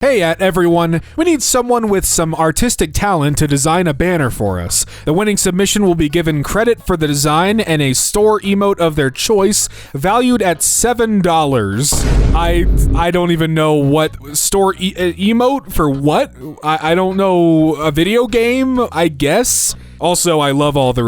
Hey everyone, we need someone with some artistic talent to design a banner for us. The winning submission will be given credit for the design and a store emote of their choice, valued at $7. I don't even know what store emote for what? I don't know, a video game, I guess? Also, I love all of the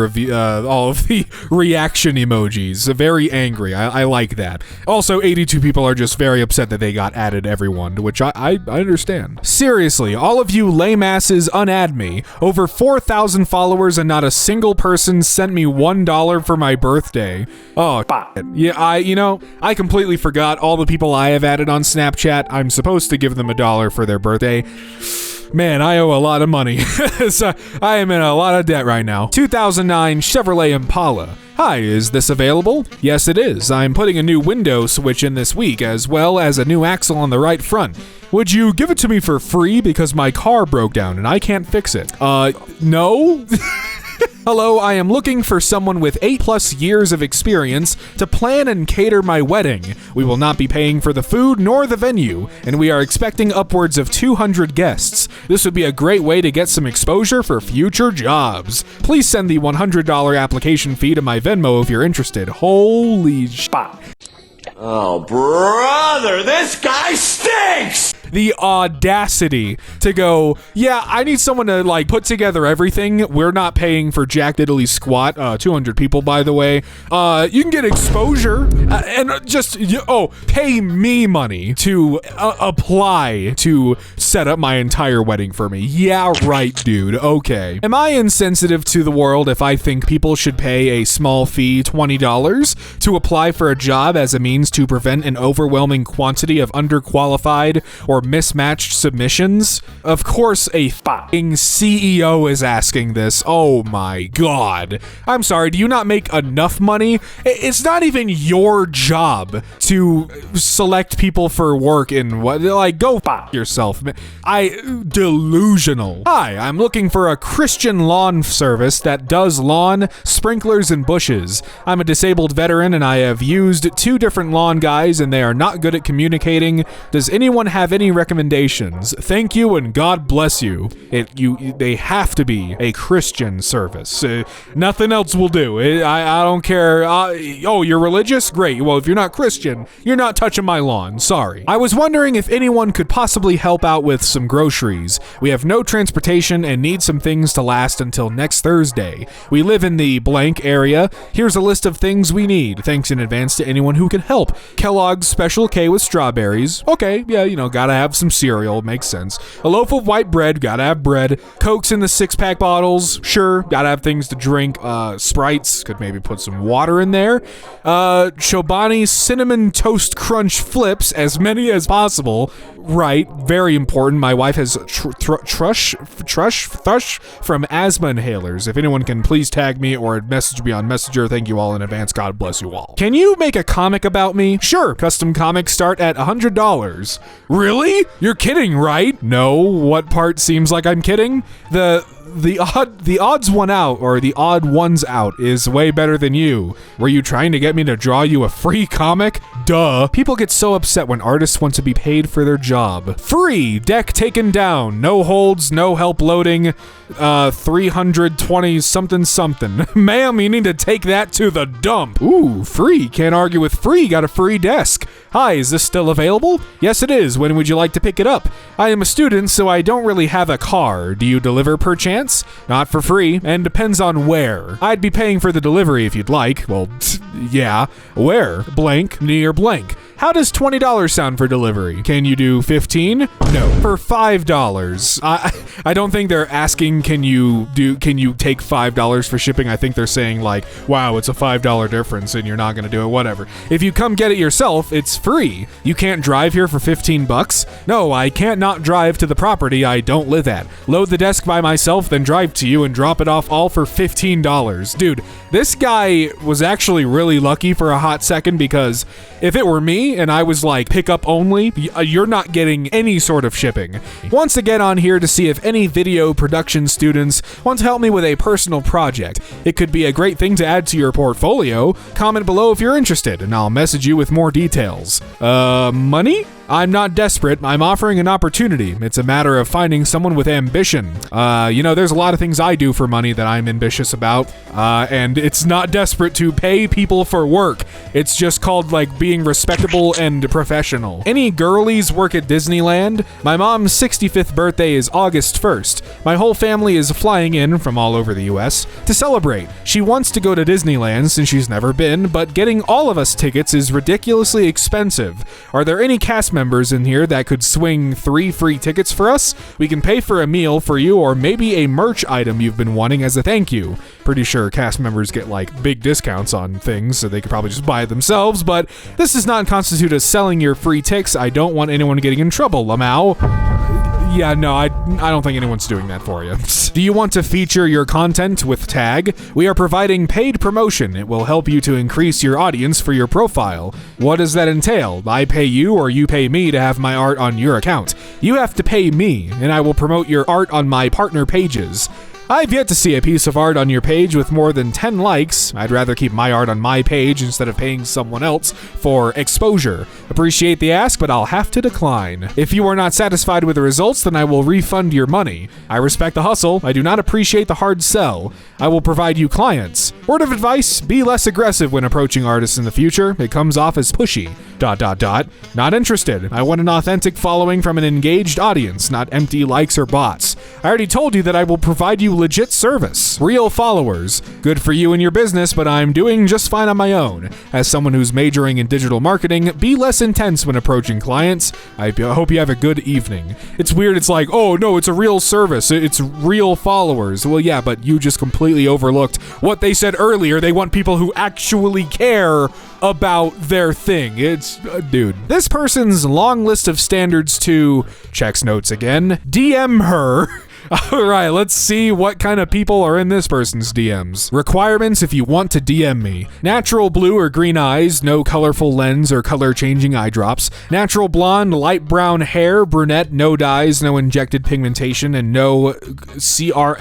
reaction emojis. Very angry. I like that. Also, 82 people are just very upset that they got added, everyone, which I understand. Seriously, all of you lame asses unadd me. Over 4,000 followers and not a single person sent me $1 for my birthday. Oh, yeah, I completely forgot all the people I have added on Snapchat. I'm supposed to give them $1 for their birthday. Man, I owe a lot of money. So I am in a lot of debt right now. 2009 Chevrolet Impala. Hi, is this available? Yes, it is. I'm putting a new window switch in this week, as well as a new axle on the right front. Would you give it to me for free because my car broke down and I can't fix it? No? Hello, I am looking for someone with 8+ years of experience to plan and cater my wedding. We will not be paying for the food nor the venue, and we are expecting upwards of 200 guests. This would be a great way to get some exposure for future jobs. Please send the $100 application fee to my Venmo if you're interested. Holy sh**. Oh, brother, this guy stinks! The audacity to go, yeah, I need someone to put together everything. We're not paying for Jack Diddley squat. 200 people, by the way. You can get exposure and just, pay me money to apply to set up my entire wedding for me. Yeah, right, dude. Okay. Am I insensitive to the world if I think people should pay a small fee, $20, to apply for a job as a means to prevent an overwhelming quantity of underqualified or mismatched submissions? Of course a f***ing CEO is asking this. Oh my god. I'm sorry, do you not make enough money? It's not even your job to select people for work in what, go f*** yourself. Delusional. Hi, I'm looking for a Christian lawn service that does lawn, sprinklers, and bushes. I'm a disabled veteran and I have used 2 different lawn guys and they are not good at communicating. Does anyone have any recommendations? Thank you and God bless you. They have to be a Christian service. Nothing else will do. I don't care. You're religious? Great. Well, if you're not Christian, you're not touching my lawn. Sorry. I was wondering if anyone could possibly help out with some groceries. We have no transportation and need some things to last until next Thursday. We live in the blank area. Here's a list of things we need. Thanks in advance to anyone who can help. Kellogg's Special K with strawberries. Okay, yeah, gotta have some cereal, makes sense. A loaf of white bread, gotta have bread. Cokes in the 6-pack bottles, sure, gotta have things to drink. Sprites, could maybe put some water in there. Chobani Cinnamon Toast Crunch Flips, as many as possible. Right, very important. My wife has thrush from asthma inhalers. If anyone can please tag me or message me on Messenger, thank you all in advance. God bless you all. Can you make a comic about me? Sure, custom comics start at $100. Really? You're kidding, right? No, what part seems like I'm kidding? The odds one out, or the odd ones out, is way better than you. Were you trying to get me to draw you a free comic? Duh. People get so upset when artists want to be paid for their job. Free! Deck taken down. No holds, no help loading. 320 something. Ma'am, you need to take that to the dump. Ooh, free. Can't argue with free. Got a free desk. Hi, is this still available? Yes, it is. When would you like to pick it up? I am a student, so I don't really have a car. Do you deliver per chance? Not for free, and depends on where. I'd be paying for the delivery if you'd like. Well, yeah. Where? Blank, near blank. How does $20 sound for delivery? Can you do 15? No. For $5. I don't think they're asking can you take $5 for shipping. I think they're saying wow, it's a $5 difference and you're not gonna do it, whatever. If you come get it yourself, it's free. You can't drive here for $15? No, I can't not drive to the property I don't live at. Load the desk by myself, then drive to you and drop it off all for $15. Dude, this guy was actually really lucky for a hot second, because if it were me and I was pickup only, you're not getting any sort of shipping. Once again on here to see if any video production students want to help me with a personal project. It could be a great thing to add to your portfolio. Comment below if you're interested and I'll message you with more details. Money? I'm not desperate. I'm offering an opportunity. It's a matter of finding someone with ambition. There's a lot of things I do for money that I'm ambitious about, and it's not desperate to pay people for work. It's just called, like, being respectable and professional. Any girlies work at Disneyland? My mom's 65th birthday is August 1st. My whole family is flying in from all over the US to celebrate. She wants to go to Disneyland since she's never been, but getting all of us tickets is ridiculously expensive. Are there any cast members in here that could swing 3 free tickets for us? We can pay for a meal for you or maybe a merch item you've been wanting as a thank you. Pretty sure cast members get like big discounts on things, so they could probably just buy it themselves, but this does not constitute as selling your free ticks. I don't want anyone getting in trouble, Lamau. Yeah, no, I don't think anyone's doing that for you. Do you want to feature your content with Tag? We are providing paid promotion. It will help you to increase your audience for your profile. What does that entail? I pay you or you pay me to have my art on your account. You have to pay me, and I will promote your art on my partner pages. I've yet to see a piece of art on your page with more than 10 likes. I'd rather keep my art on my page instead of paying someone else for exposure. Appreciate the ask, but I'll have to decline. If you are not satisfied with the results, then I will refund your money. I respect the hustle. I do not appreciate the hard sell. I will provide you clients. Word of advice, be less aggressive when approaching artists in the future. It comes off as pushy. ... Not interested. I want an authentic following from an engaged audience, not empty likes or bots. I already told you that I will provide you legit service. Real followers. Good for you and your business, but I'm doing just fine on my own. As someone who's majoring in digital marketing, be less intense when approaching clients. I hope you have a good evening. It's weird. It's like, oh no, it's a real service. It's real followers. Well, yeah, but you just completely overlooked what they said earlier. They want people who actually care about their thing. It's, dude. This person's long list of standards to, checks notes again, DM her. All right, let's see what kind of people are in this person's DMs. Requirements if you want to DM me. Natural blue or green eyes, no colorful lens or color-changing eye drops. Natural blonde, light brown hair, brunette, no dyes, no injected pigmentation, and no CRISPR.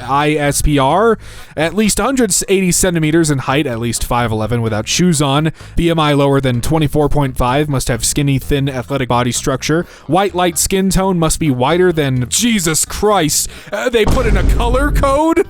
At least 180 centimeters in height, at least 5'11" without shoes on. BMI lower than 24.5, must have skinny, thin, athletic body structure. White, light skin tone must be whiter than... Jesus Christ! They put in a color code?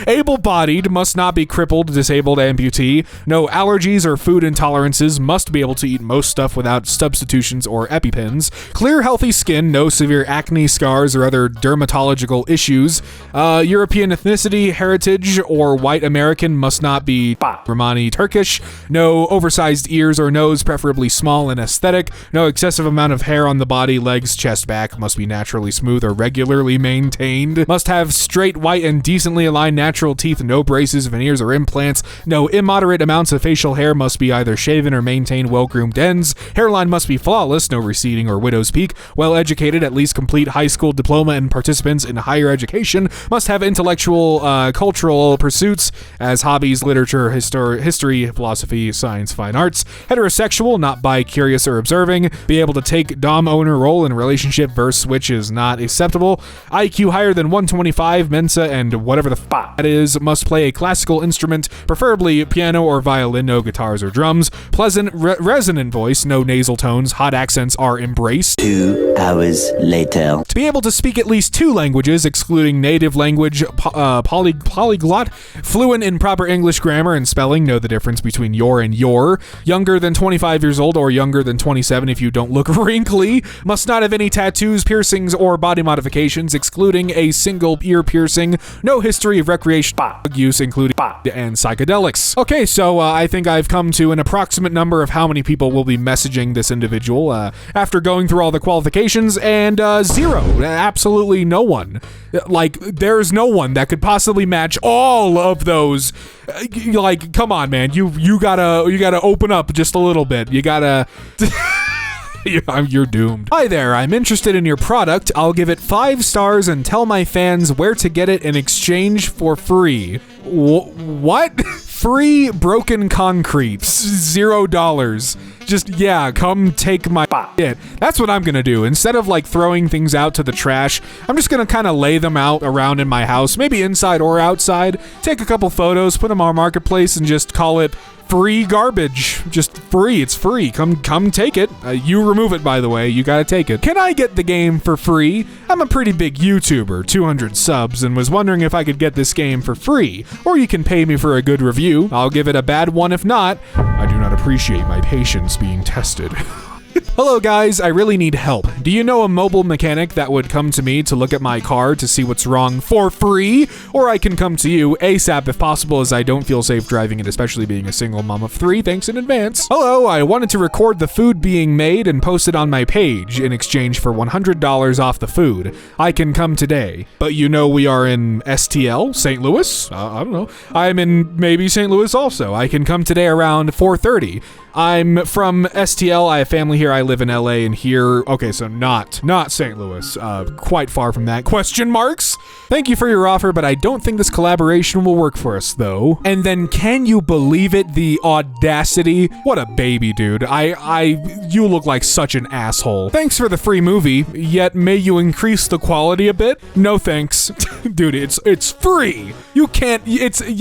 Able-bodied, must not be crippled, disabled, amputee. No allergies or food intolerances, must be able to eat most stuff without substitutions or EpiPens. Clear, healthy skin, no severe acne, scars, or other dermatological issues. European ethnicity, heritage, or white American, must not be Romani Turkish. No oversized ears or nose, preferably small and aesthetic. No excessive amount of hair on the body, legs, chest, back, must be naturally smooth or regularly maintained. Must have straight, white, and decently aligned natural teeth, no braces, veneers, or implants. No immoderate amounts of facial hair, must be either shaven or maintain well-groomed ends. Hairline must be flawless, no receding or widow's peak. Well-educated, at least complete high school diploma, and participants in higher education. Must have intellectual, cultural pursuits as hobbies, literature, history, philosophy, science, fine arts. Heterosexual, not bi-curious or observing. Be able to take dom owner role in relationship verse switch is not acceptable. IQ higher than 125, Mensa, and whatever the that is. Must play a classical instrument, preferably piano or violin, no guitars or drums. Pleasant, resonant voice, no nasal tones. Hot accents are embraced. 2 hours later. To be able to speak at least 2 languages, excluding native language, polyglot. Fluent in proper English grammar and spelling, know the difference between your and your. Younger than 25 years old or younger than 27 if you don't look wrinkly. Must not have any tattoos, piercings, or body modifications, excluding a single ear piercing. No history of recreational use, including and psychedelics. Okay, so I think I've come to an approximate number of how many people will be messaging this individual after going through all the qualifications, and 0. Absolutely no one. Like, there's no one that could possibly match all of those. Like, come on, man. You gotta open up just a little bit. You gotta... You're doomed. Hi there, I'm interested in your product. I'll give it 5 stars and tell my fans where to get it in exchange for free. What? Free broken concrete. $0. Just, yeah, come take my shit. That's what I'm gonna do. Instead of like throwing things out to the trash, I'm just gonna kind of lay them out around in my house, maybe inside or outside. Take a couple photos, put them on Marketplace, and just call it free garbage. Just free. It's free. Come take it. You remove it, by the way. You gotta take it. Can I get the game for free? I'm a pretty big YouTuber, 200 subs, and was wondering if I could get this game for free. Or you can pay me for a good review. I'll give it a bad one if not. I do not appreciate my patience being tested. Hello guys, I really need help. Do you know a mobile mechanic that would come to me to look at my car to see what's wrong for free? Or I can come to you ASAP if possible, as I don't feel safe driving it, especially being a single mom of 3. Thanks in advance. Hello, I wanted to record the food being made and post it on my page in exchange for $100 off the food. I can come today. But you know we are in STL, St. Louis? I don't know. I'm in maybe St. Louis also. I can come today around 4:30. I'm from STL. I have family here. I live in LA and here. Okay, so not St. Louis. Quite far from that. Question marks? Thank you for your offer, but I don't think this collaboration will work for us, though. And then, can you believe it? The audacity. What a baby, dude. You look like such an asshole. Thanks for the free movie, yet may you increase the quality a bit? No thanks. Dude, it's free. You can't,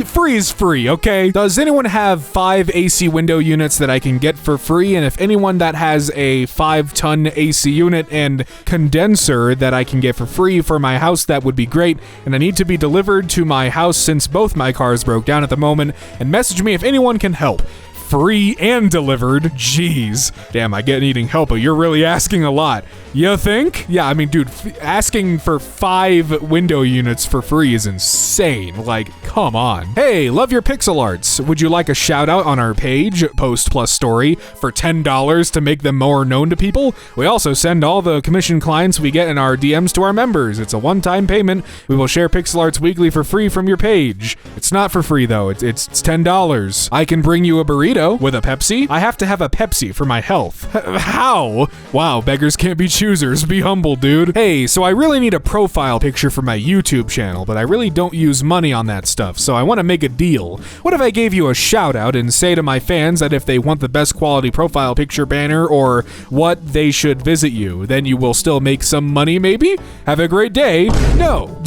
free is free, okay? Does anyone have 5 AC window units that I can get for free? And if anyone that has a 5-ton AC unit and condenser that I can get for free for my house, that would be great. And I need to be delivered to my house since both my cars broke down at the moment. And message me if anyone can help. Free and delivered. Jeez. Damn, I get needing help, but you're really asking a lot. You think? Yeah, I mean, dude, asking for 5 window units for free is insane. Like, come on. Hey, love your pixel arts. Would you like a shout out on our page, post plus story, for $10 to make them more known to people? We also send all the commission clients we get in our DMs to our members. It's a one-time payment. We will share pixel arts weekly for free from your page. It's not for free though. It's $10. I can bring you a burrito with a Pepsi. I have to have a Pepsi for my health. How? Wow, beggars can't be choosers. Be humble, dude. Hey, so I really need a profile picture for my YouTube channel, but I really don't use money on that stuff, so I want to make a deal. What if I gave you a shout out and say to my fans that if they want the best quality profile picture banner or what, they should visit you? Then you will still make some money, maybe? Have a great day. No.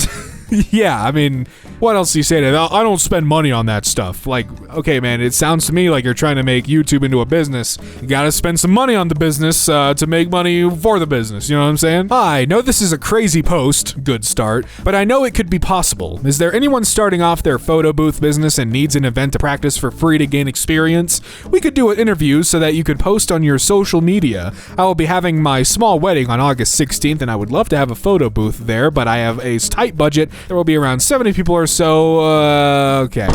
Yeah, I mean, what else do you say to that? I don't spend money on that stuff. Like, okay, man, it sounds to me like you're trying to make YouTube into a business. You gotta spend some money on the business to make money for the business, you know what I'm saying? I know this is a crazy post, good start, but I know it could be possible. Is there anyone starting off their photo booth business and needs an event to practice for free to gain experience? We could do an interview so that you could post on your social media. I will be having my small wedding on August 16th, and I would love to have a photo booth there, but I have a tight budget. There will be around 70 people or so. Okay.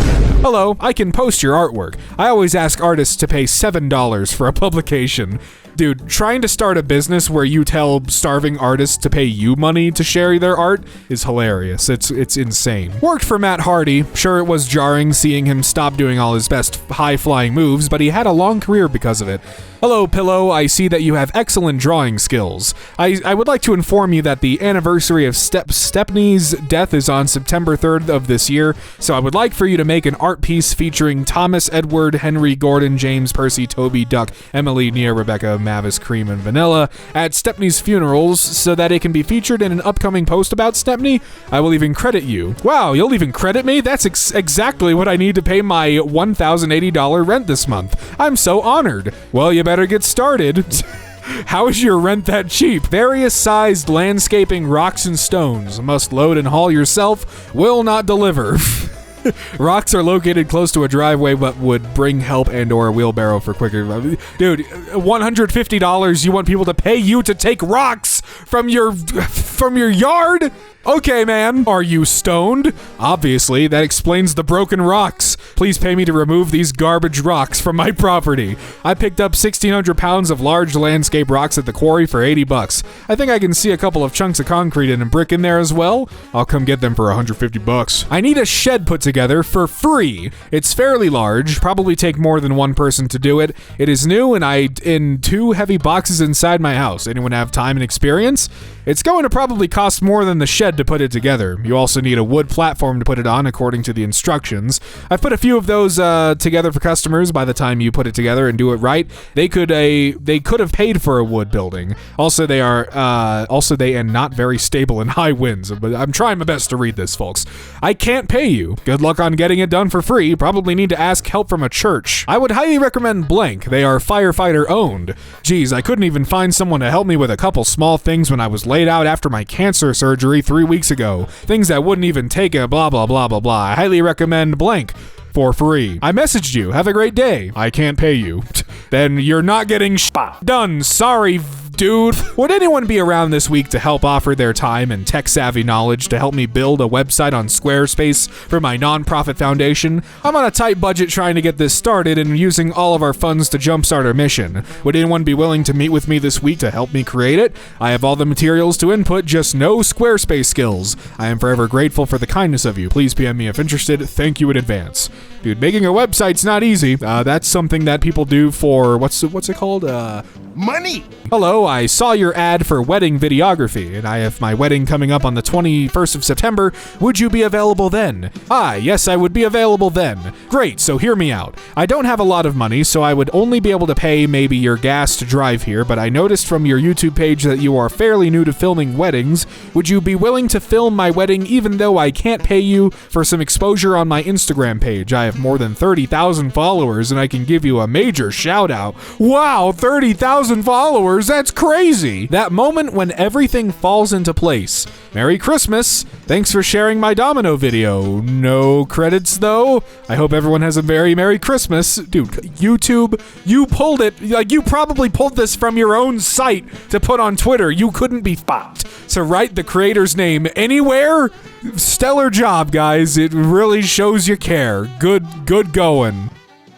Hello, I can post your artwork. I always ask artists to pay $7 for a publication. Dude, trying to start a business where you tell starving artists to pay you money to share their art is hilarious. It's insane. Worked for Matt Hardy. Sure, it was jarring seeing him stop doing all his best high-flying moves, but he had a long career because of it. Hello, Pillow. I see that you have excellent drawing skills. I would like to inform you that the anniversary of Stepney's death is on September 3rd of this year, so I would like for you to make an art piece featuring Thomas, Edward, Henry, Gordon, James, Percy, Toby, Duck, Emily, Nia, Rebecca, Mavis, Cream, and Vanilla at Stepney's funerals so that it can be featured in an upcoming post about Stepney. I will even credit you. Wow, you'll even credit me? That's exactly what I need to pay my $1,080 rent this month. I'm so honored. Well, you better get started. How is your rent that cheap? Various sized landscaping rocks and stones. Must load and haul yourself. Will not deliver. Rocks are located close to a driveway but would bring help and or a wheelbarrow for quicker. Dude, $150 you want people to pay you to take rocks from your yard? Okay, man. Are you stoned? Obviously, that explains the broken rocks. Please pay me to remove these garbage rocks from my property. I picked up 1,600 pounds of large landscape rocks at the quarry for $80. I think I can see a couple of chunks of concrete and a brick in there as well. I'll come get them for $150. I need a shed put together for free. It's fairly large, probably take more than one person to do it. It is new and in 2 heavy boxes inside my house. Anyone have time and experience? It's going to probably cost more than the shed to put it together. You also need a wood platform to put it on according to the instructions. I've put a few of those together for customers. By the time you put it together and do it right, they could have paid for a wood building. Also, they are not very stable in high winds. But I'm trying my best to read this, folks. I can't pay you. Good luck on getting it done for free. Probably need to ask help from a church. I would highly recommend Blank. They are firefighter owned. Geez, I couldn't even find someone to help me with a couple small things when I was laid out after my cancer surgery 3 weeks ago. Things that wouldn't even take a blah blah blah blah blah. I highly recommend Blank for free. I messaged you. Have a great day. I can't pay you. Then you're not getting done. Sorry, dude. Would anyone be around this week to help offer their time and tech-savvy knowledge to help me build a website on Squarespace for my nonprofit foundation? I'm on a tight budget trying to get this started and using all of our funds to jumpstart our mission. Would anyone be willing to meet with me this week to help me create it? I have all the materials to input, just no Squarespace skills. I am forever grateful for the kindness of you. Please PM me if interested. Thank you in advance. Dude, making a website's not easy. That's something that people do for, what's it called? Money! Hello, I saw your ad for wedding videography, and I have my wedding coming up on the 21st of September. Would you be available then? Yes, I would be available then. Great, so hear me out. I don't have a lot of money, so I would only be able to pay maybe your gas to drive here, but I noticed from your YouTube page that you are fairly new to filming weddings. Would you be willing to film my wedding even though I can't pay you for some exposure on my Instagram page? I have more than 30,000 followers, and I can give you a major shout out. Wow, 30,000 followers? That's crazy! That moment when everything falls into place. Merry Christmas! Thanks for sharing my domino video. No credits though. I hope everyone has a very Merry Christmas. Dude, YouTube, you pulled it. Like, you probably pulled this from your own site to put on Twitter. You couldn't be fucked to write the creator's name anywhere. Stellar job, guys. It really shows you care. Good going.